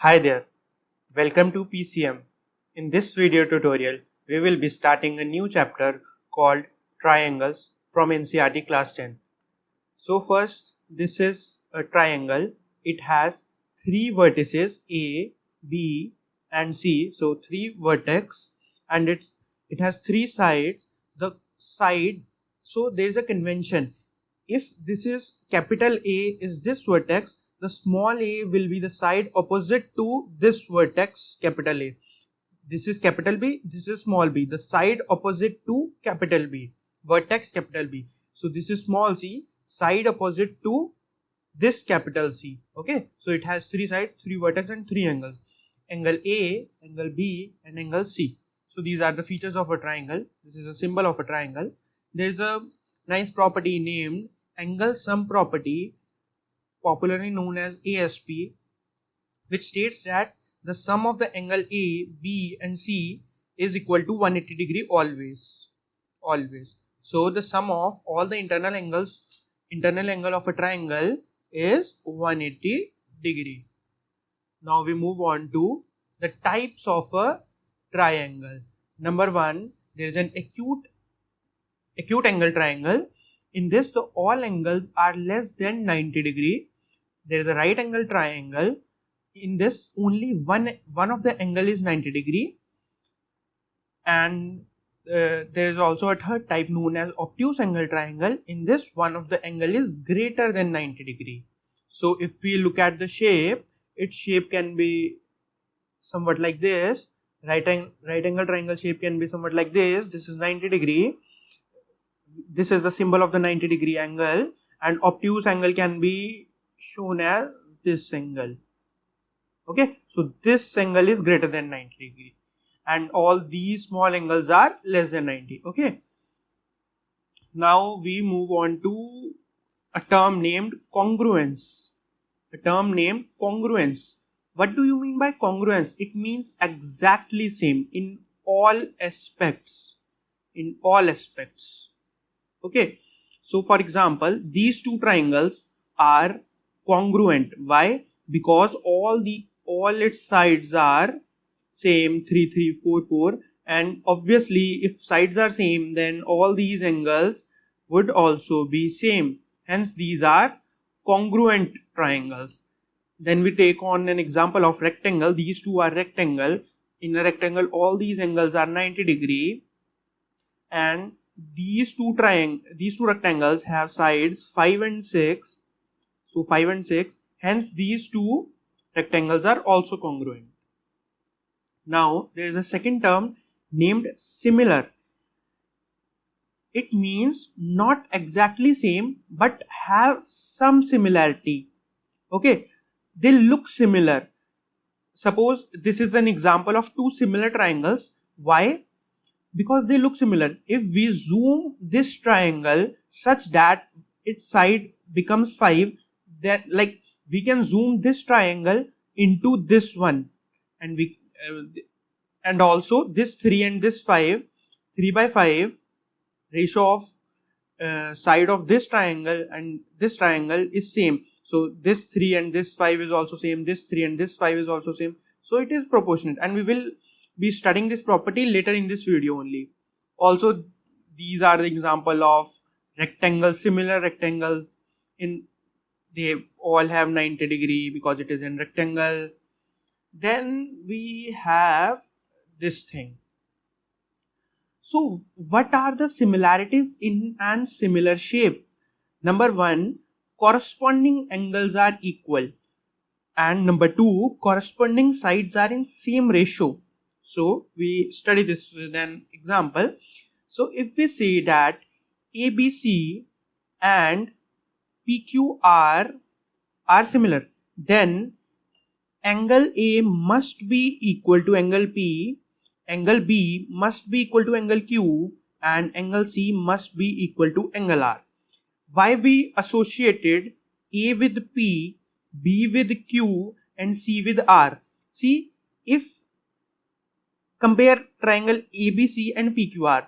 Hi there, welcome to PCM. In this video tutorial, we will be starting a new chapter called Triangles from NCERT Class 10. So first, this is a triangle. It has three vertices A, B and C. So three vertex and it has three sides. The side, so there is a convention. If this is capital A is this vertex, the small a will be the side opposite to this vertex capital A. This is capital B, this is small b, the side opposite to capital B, vertex capital B. So this is small c, side opposite to this capital C. Okay, so it has three sides, three vertex and three angles. Angle A, angle B and angle C. So these are the features of a triangle. This is a symbol of a triangle. There is a nice property named angle sum property, popularly known as ASP, which states that the sum of the angle A, B and C is equal to 180 degree always. So the sum of all the internal angle of a triangle is 180 degree. Now we move on to the types of a triangle. Number one, there is an acute angle triangle. In this, the all angles are less than 90 degree. There is a right angle triangle. In this, only one of the angle is 90 degree. And there is also a third type known as obtuse angle triangle. In this, one of the angle is greater than 90 degree. So if we look at the shape, its shape can be somewhat like this. Right angle triangle shape can be somewhat like this. This is 90 degree. This is the symbol of the 90 degree angle, and obtuse angle can be shown as this angle. Okay, so this angle is greater than 90 degree and all these small angles are less than 90. Okay, now we move on to a term named congruence. What do you mean by congruence? It means exactly same in all aspects. Okay, so for example, these two triangles are congruent. Why? Because all its sides are same, 3 3 4 4, and obviously if sides are same, then all these angles would also be same. Hence these are congruent triangles. Then we take on an example of rectangle. These two are rectangle. In a rectangle, all these angles are 90 degree, and these two rectangles have sides 5 and 6. So 5 and 6. Hence these two rectangles are also congruent. Now there is a second term named similar. It means not exactly same but have some similarity. Okay, they look similar. Suppose this is an example of two similar triangles. Why? Because they look similar. If we zoom this triangle such that its side becomes 5, then like we can zoom this triangle into this one, and we and also this 3 and this 5, 3 by 5 ratio of side of this triangle and this triangle is same. So this 3 and this 5 is also same, this 3 and this 5 is also same. So it is proportionate, and we will be studying this property later in this video only. Also, these are the example of rectangles, similar rectangles. They all have 90 degree because it is in rectangle. Then we have this thing. So what are the similarities in an similar shape? Number one, corresponding angles are equal, and number two, corresponding sides are in same ratio. So we study this with an example. So if we say that ABC and PQR are similar, then angle A must be equal to angle P, angle B must be equal to angle Q, and angle C must be equal to angle R. Why we associated A with P, B with Q and C with R? See, if compare triangle ABC and PQR,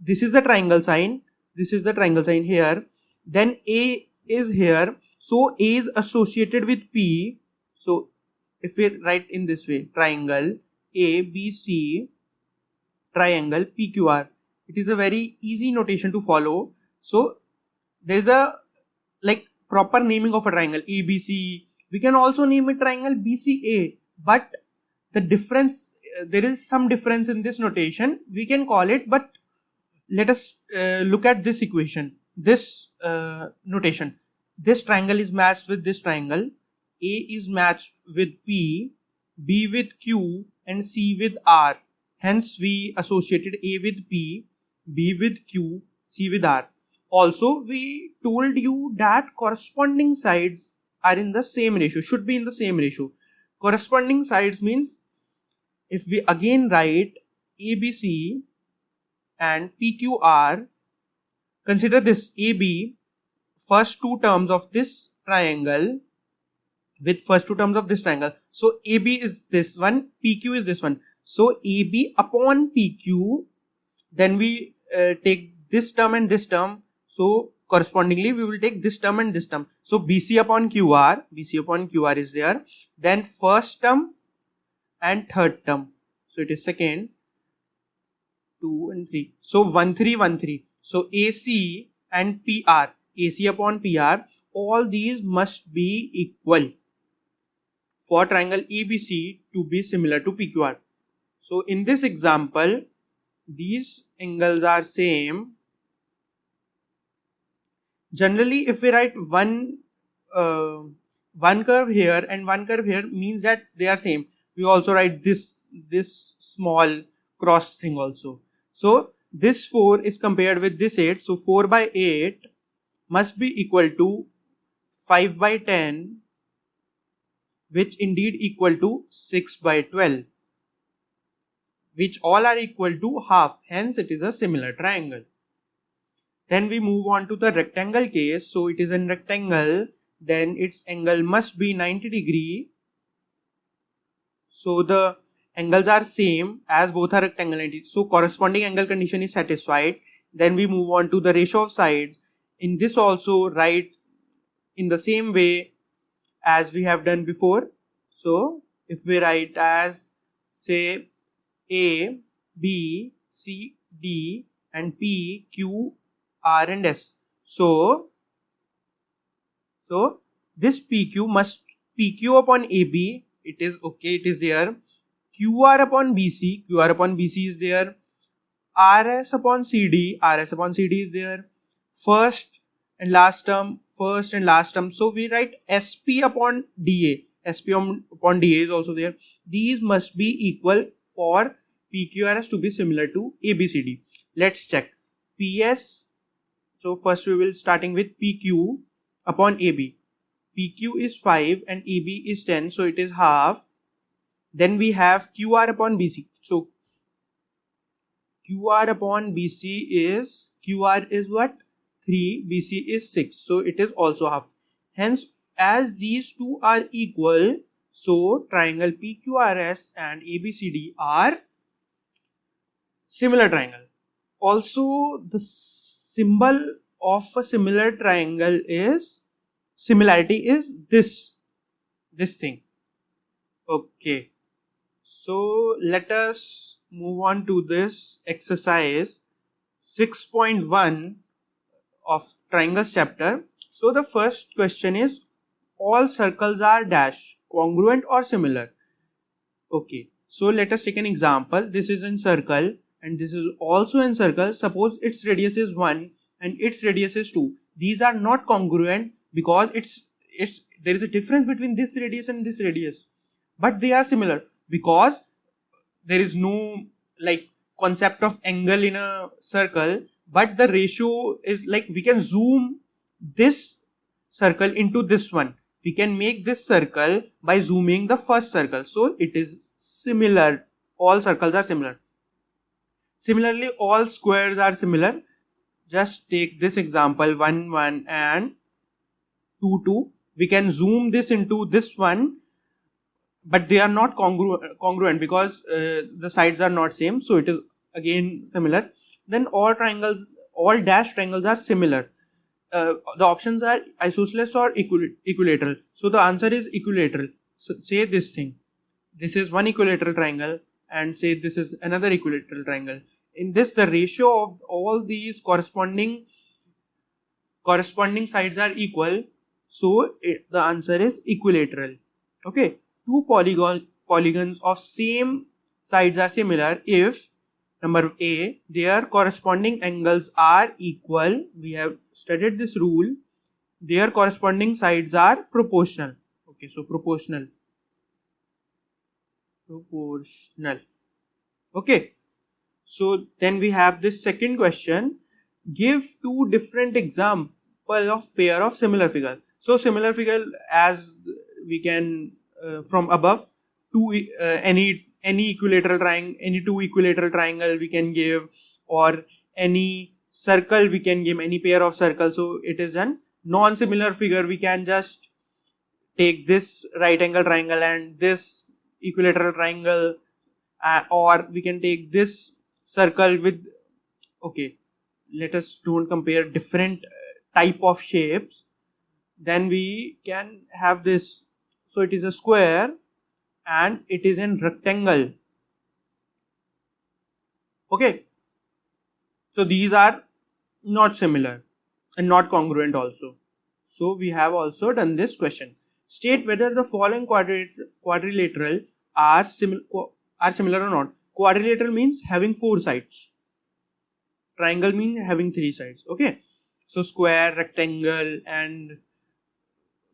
this is the triangle sign, here, then A is here, so A is associated with P. So if we write in this way, triangle ABC, triangle PQR, it is a very easy notation to follow. So there is a like proper naming of a triangle ABC. We can also name a triangle BCA, but the difference, there is some difference in this notation. We can call it, but let us look at this equation, this notation. This triangle is matched with this triangle. A is matched with P, B with Q, and C with R. Hence, we associated A with P, B with Q, C with R. Also, we told you that corresponding sides are in the same ratio, should be in the same ratio. Corresponding sides means if we again write ABC and PQR, consider this AB, first two terms of this triangle with first two terms of this triangle. So AB is this one, PQ is this one. So AB upon PQ, then we take this term and this term. So correspondingly we will take this term and this term. So BC upon QR is there. Then first term and third term. So it is second, 2 and 3. So 1 3 1 3. So AC and PR, AC upon PR, all these must be equal for triangle ABC to be similar to PQR. So in this example, these angles are same. Generally, if we write one curve here and one curve here, means that they are same. We also write this small cross thing also. So this 4 is compared with this 8. So 4 by 8 must be equal to 5 by 10, which indeed equal to 6 by 12, which all are equal to half. Hence it is a similar triangle. Then we move on to the rectangle case. So it is a rectangle, then its angle must be 90 degree. So the angles are same as both are rectangle 90. So corresponding angle condition is satisfied. Then we move on to the ratio of sides. In this also write in the same way as we have done before. So if we write as say A, B, C, D and P, Q, R and S. So this PQ must PQ upon AB, it is okay, it is there. QR upon BC is there. RS upon CD is there. First and last term. So we write SP upon DA. Upon DA is also there. These must be equal for PQRS to be similar to ABCD. Let's check. PS. So first we will starting with PQ upon AB. PQ is 5 and AB is 10. So it is half. Then we have QR upon BC. So QR upon BC is, QR is what? 3, BC is 6. So it is also half. Hence, as these two are equal, so triangle PQRS and ABCD are similar triangle. Also, the symbol of a similar triangle is, similarity is this thing. Okay. So let us move on to this exercise 6.1 of triangles chapter. So the first question is, all circles are dash, congruent or similar? Okay, so let us take an example. This is in circle and this is also in circle. Suppose its radius is 1 and its radius is 2. These are not congruent because there is a difference between this radius and this radius, but they are similar because there is no like concept of angle in a circle, but the ratio is like we can zoom this circle into this one. We can make this circle by zooming the first circle. So it is similar. All circles are similar. Similarly, all squares are similar. Just take this example 1 1 and 2 2. We can zoom this into this one, but they are not congruent because the sides are not same. So it is again similar. Then all dash triangles are similar. The options are isosceles or equilateral. So the answer is equilateral. say this thing. This is one equilateral triangle and say this is another equilateral triangle. In this, the ratio of all these corresponding sides are equal, so the answer is equilateral. Okay, two polygons of same sides are similar if number A, their corresponding angles are equal. We have studied this rule. Their corresponding sides are proportional. Okay, so proportional. Okay, so then we have this second question. Give two different examples of pair of similar figure. So similar figure, as we can from above, any equilateral triangle, any two equilateral triangle we can give, or any circle we can give, any pair of circles. So it is an non-similar figure. We can just take this right angle triangle and this equilateral triangle, or we can take this circle with, okay, let us don't compare different type of shapes. Then we can have this, so it is a square and it is in rectangle. Okay, so these are not similar and not congruent also. So we have also done this question. State whether the following quadrilateral are similar or not. Quadrilateral means having 4 sides. Triangle means having 3 sides. Okay, so square, rectangle and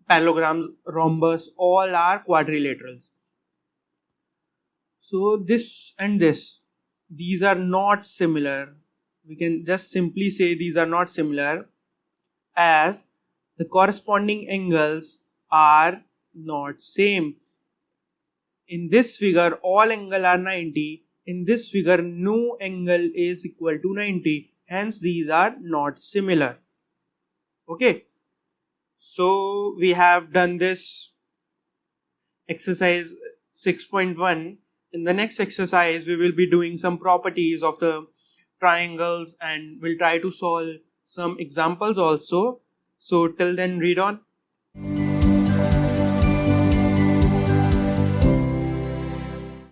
parallelograms, rhombus, all are quadrilaterals. So this and this, these are not similar. We can just simply say these are not similar, as the corresponding angles are not same. In this figure all angle are 90. In this figure no angle is equal to 90. Hence these are not similar. Okay, so we have done this exercise 6.1. In the next exercise we will be doing some properties of the triangles and we'll try to solve some examples also. So till then, read on.